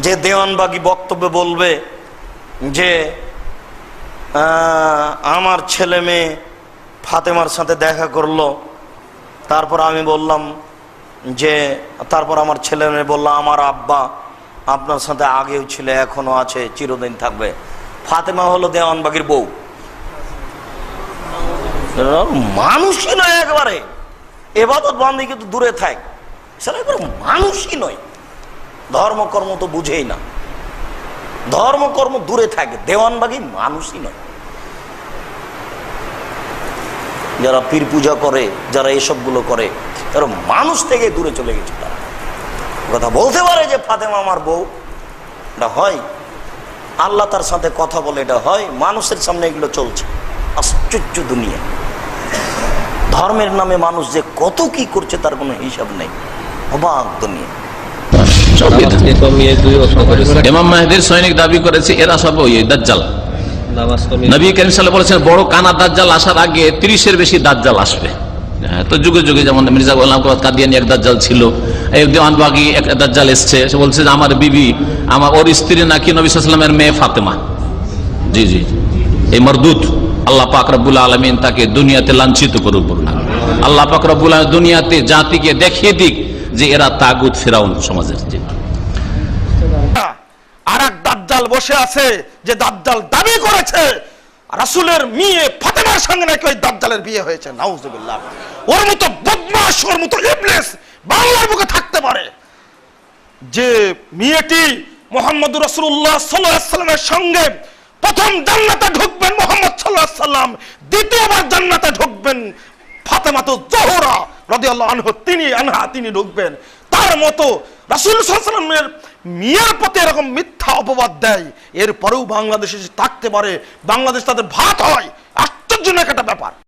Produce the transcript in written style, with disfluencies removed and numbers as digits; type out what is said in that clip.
যে দেওয়ানবাগী বক্তব্যে বলবে যে আমার ছেলে মেয়ে ফাতেমার সাথে দেখা করলো, তারপর আমি বললাম যে তারপর আমার ছেলে মেয়ে বললো আমার আব্বা আপনার সাথে আগেও ছিল, এখনো আছে, চিরদিন থাকবে। ফাতেমা হলো দেওয়ানবাগীর বউ। মানুষই নয় একবারে, এবাদত বান্দি কিন্তু দূরে থাক, সেটা একবার মানুষই নয়। ধর্মকর্ম তো বুঝেই না, ধর্মকর্ম দূরে থাকে, দেওয়ানবাগী মানুষই নয়। যারা পীর পূজা করে, যারা এসবগুলো করে, তারা মানুষ থেকে দূরে চলে গেছে। তারা কথা বলতে পারে যে ফাতেমা আমার বউ, এটা হয়। আল্লাহ তার সাথে কথা বলে, এটা হয়। মানুষের সামনে এগুলো চলছে। আশ্চর্য দুনিয়া। ধর্মের নামে মানুষ যে কত কি করছে তার কোনো হিসাব নেই। অবাক দুনিয়া। ইমাম মাহদীর সৈনিক দাবি করেছে এরা সব ওই দাজ্জাল। নবী করিম সাল্লাল্লাহু আলাইহি ওয়াসাল্লাম বলেছেন বড় কানা দাজ্জাল আসার আগে 30-এর বেশি দাজ্জাল আসবে। হ্যাঁ, তো যুগে যুগে যেমন মির্জা গোলাম কাদিয়ানী এক দাজ্জাল ছিল, এই দেওয়ানবাগী এক দাজ্জাল এসছে। সে বলছে যে আমার বিবি, আমার ওর স্ত্রী নাকি নবী সাল্লাল্লাহু আলাইহি ওয়াসাল্লামের মেয়ে ফাতেমা। জি জি, এই মরদুদ। আল্লাহ পাক রব্বুল আলামিন তাকে দুনিয়াতে লাঞ্ছিত করুক। আল্লাহ পাক রব্বুল আলামিন দুনিয়াতে জাতিকে দেখিয়ে দিক যে এরা তাগুত ফিরাউন সমাজের। আর এক দাজ্জাল বসে আছে, যে দাজ্জাল দাবি করেছে রাসূলের মেয়ে ফাতেমার সঙ্গে নাকি ওই দাজ্জালের বিয়ে হয়েছে। নাউজুবিল্লাহ। ওর মতো বদমাশ, ওর মতো ইবলিস বাংলার বুকে থাকতে পারে যে মেয়েটি মুহাম্মদুর রাসূলুল্লাহ সাল্লাল্লাহু আলাইহি ওয়াসাল্লামের সঙ্গে প্রথম জান্নাতে ঢুকবেন মুহাম্মদ সাল্লাল্লাহু আলাইহি ওয়াসাল্লাম, দ্বিতীয়বার জান্নাতে ঢুকবেন ফাতেমাতুজ জোহরা রাদিয়াল্লাহু আনহা, তিনি ঢুকবেন। তার মতো রাসূল সাল্লাল্লাহু আলাইহি ওয়াসাল্লামের মেয়ের প্রতি এরকম মিথ্যা অপবাদ দেয়, এরপরেও বাংলাদেশে থাকতে পারে, বাংলাদেশ তাদের ভাত হয়। আশ্চর্যজনক একটা ব্যাপার।